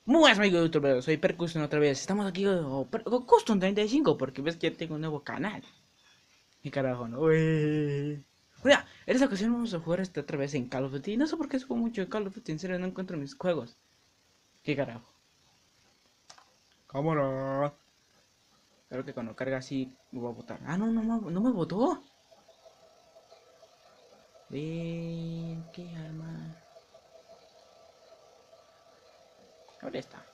Muy buenas amigos de YouTube, soy Percussion otra vez. Estamos aquí con Custom 35 porque ves que ya tengo un nuevo canal. Mi carajo, ¿no? Uy. Mira, en esta ocasión vamos a jugar otra vez en Call of Duty. No sé por qué juego mucho de Call of Duty, en serio no encuentro mis juegos. ¿Qué carajo? Cámara. Creo que cuando carga así me voy a botar. Ah, no, no me botó. Ven, qué arma. Ahora está.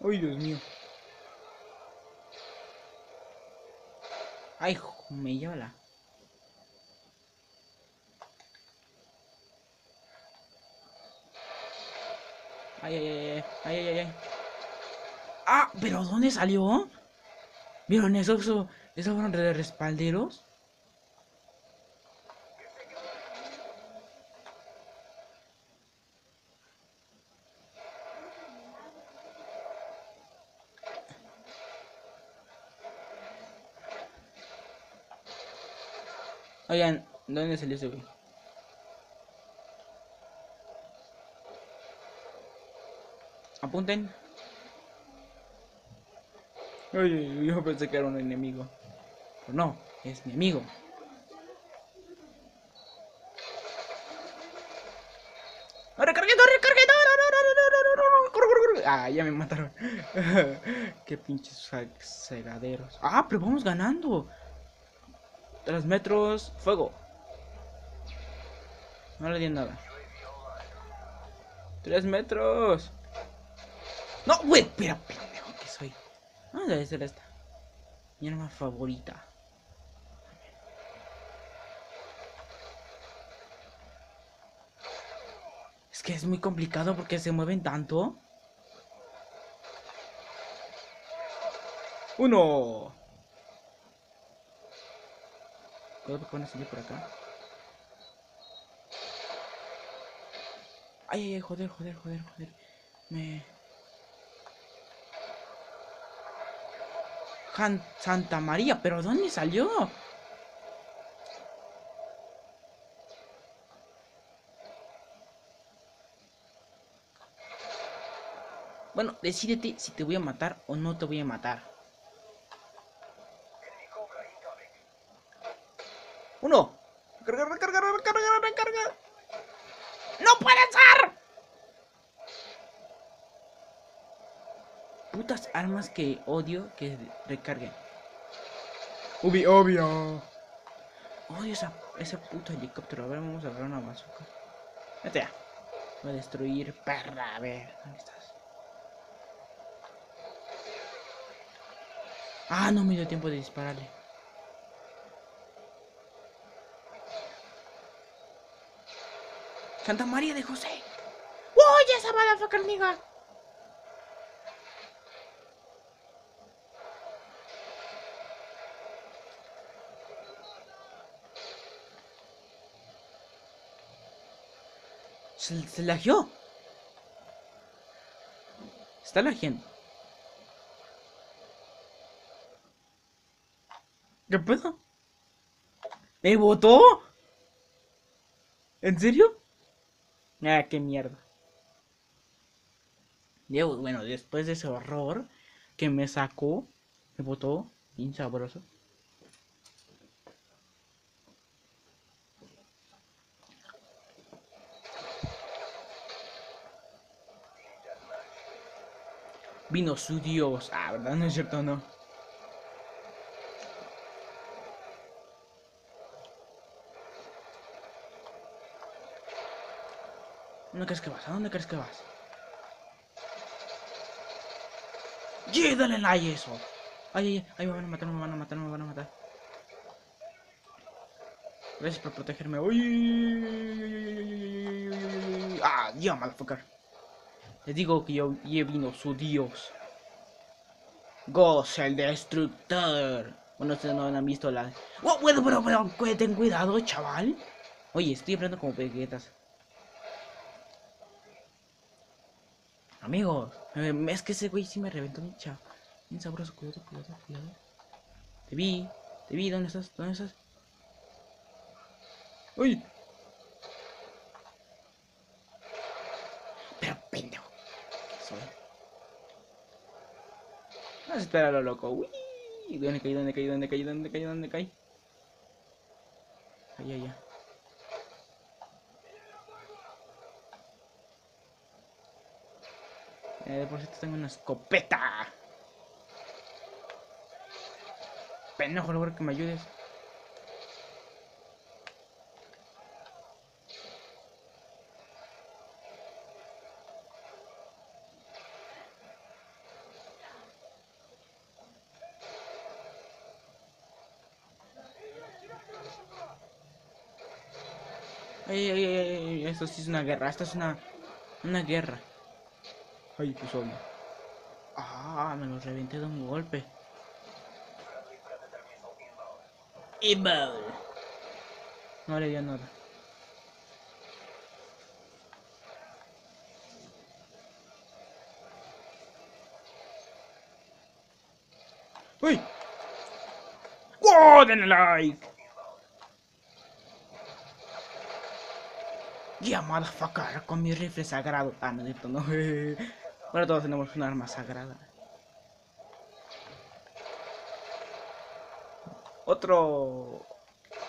Ay, Dios mío. Ay, me lleva la. Ay, ay, ay, ay, ay, ay, ay. Ah, pero ¿dónde salió? ¿Vieron eso? ¿Esos fueron de respalderos? Oigan, ¿dónde salió ese güey? Apunten. Oye, yo pensé que era un enemigo. Pero no, es mi amigo. ¡No, recargué, no, recargué! ¡No, no, no, no, no, no, no, no! ¡Corre, corre, corre! Ah, ya me mataron. Qué pinches cegaderos. Ah, pero vamos ganando. 3 metros, fuego. No le di nada. 3 metros. No, güey, espera, pendejo que soy. Ah, debe ser esta. Mi arma favorita. Es que es muy complicado porque se mueven tanto. Uno. Cuidado porque van a salir por acá. Ay, ay, ay, joder, joder, joder, joder. Me... Santa María, ¿pero dónde salió? Bueno, decídete si te voy a matar o no te voy a matar. Uno. Recarga, recarga, recarga, recarga. ¡No puede ser! Putas armas que odio que recarguen. Obvio. Odio ese puto helicóptero. A ver, vamos a agarrar una bazooka. Vete ya. Voy a destruir, perra. A ver, ¿dónde estás? Ah, no me dio tiempo de dispararle. Santa María de José. ¡Uy, esa motherfucker nigga! Se lagió. Está lagiendo. ¿Qué pedo? ¿Me botó? ¿En serio? Ah, qué mierda. Diego, bueno, después de ese horror que me sacó, me botó, bien sabroso. Vino su dios. Ah, ¿verdad? No es cierto, no. ¿Dónde crees que vas? ¿A dónde crees que vas? ¡Yeah! Dale like eso. Ay, ay, ay, me van a matar, me van a matar, me van a matar. Gracias por protegerme. Uy. Ah, ya, motherfucker. Les digo que yo vino su dios. Ghost el destructor. Bueno, ustedes no han visto la... Oh, bueno, pero, ten cuidado, chaval. Oye, estoy hablando como Vegetas. Amigos, es que ese güey sí me reventó mi chavo. Bien sabroso, cuidado, cuidado, cuidado. Te vi, ¿dónde estás? ¿Dónde estás? Uy. Pero pendejo. ¿Qué soy? Vamos a esperar a lo loco. Uy. ¿Dónde caí? ¿Dónde caí? ¿Dónde caí? ¿Dónde caí? ¿Dónde caí? Ay, ay, ay. Por cierto tengo una escopeta. Pendejo, logro que me ayudes. Ay, ay, ay, ay, esto sí es una guerra, esto es una guerra. Ay, pues obvio. Ah, me lo reventé de un golpe. Evil. No le dio nada. ¡Uy! ¡Oh! ¡Denle like! Yeah, motherfucker, con mi rifle sagrado. Ah, no, esto no. Ahora todos tenemos un arma sagrada. ¡Otro!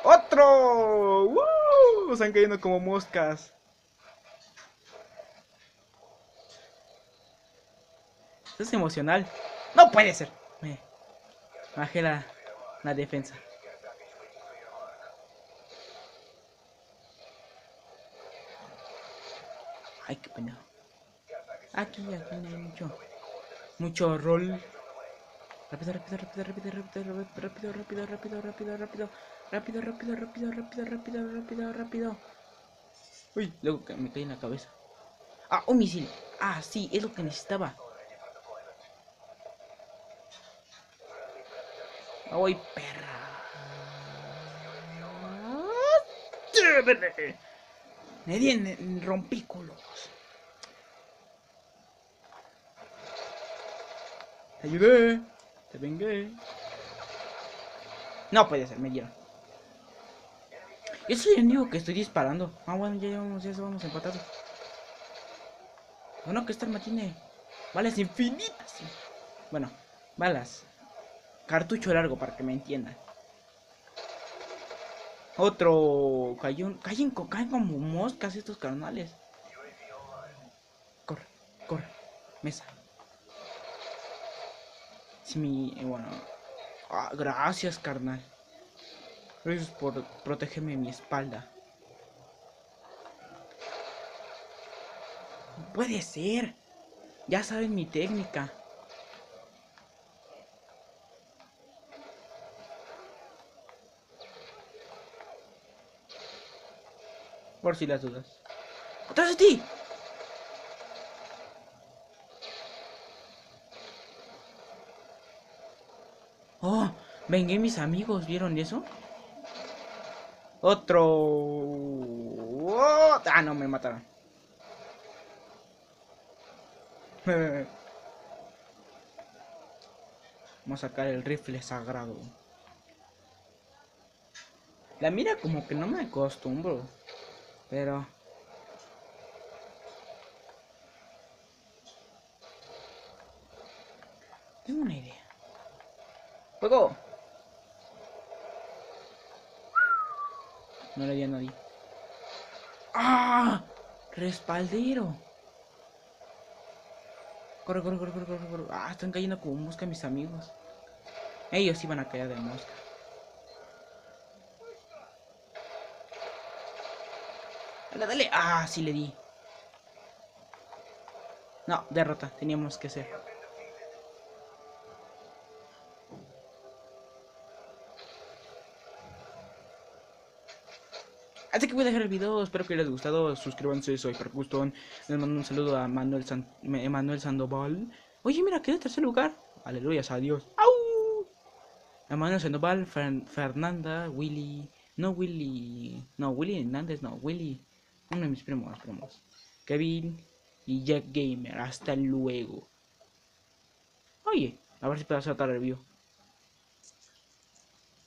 ¡Otro! ¡Woo! Están cayendo como moscas. Esto es emocional. ¡No puede ser! Me bajé la defensa. Ay, qué pendejo. Aquí no hay mucho rol. Rápido, rápido, rápido, rápido, rápido, rápido, rápido, rápido, rápido, rápido, rápido, rápido, rápido, rápido, rápido, rápido, rápido. Uy, luego que me caí en la cabeza. Ah, un misil. Ah, sí, es lo que necesitaba. Ay, perra. Me di en rompículos. Te ayudé. Te vengué. No puede ser, me dieron. Yo soy el único que estoy disparando. Ah, bueno, ya vamos empatados. Bueno, que esta arma tiene balas infinitas. Bueno, balas. Cartucho largo para que me entiendan. Otro. Caen como moscas estos carnales. Corre, corre. Mesa. Sí, bueno. Ah, gracias, carnal. Gracias por protegerme mi espalda. No puede ser. Ya saben mi técnica. Por si las dudas. ¡Atrás de ti! Oh, vengué mis amigos, ¿vieron eso? Otro. Oh, ah, no, me mataron. Vamos a sacar el rifle sagrado. La mira como que no me acostumbro. Pero... tengo una idea. ¡Fuego! No le di a nadie. ¡Ah! ¡Respaldero! Corre, corre, corre, corre, corre, corre. Ah, están cayendo como mosca mis amigos. Ellos iban a caer de mosca. Dale, dale. Ah, sí le di. No, derrota. Teníamos que hacer. Así que voy a dejar el video, espero que les haya gustado, suscríbanse, soy Percuston, les mando un saludo a Manuel Sandoval. Oye, mira, quedé en tercer lugar, aleluyas a Dios. ¡Au! Manuel Sandoval, Fernanda, Willy, Willy Hernández, no, Willy, uno de mis primos, Kevin y Jack Gamer, hasta luego. Oye, a ver si puedo hacer otra review.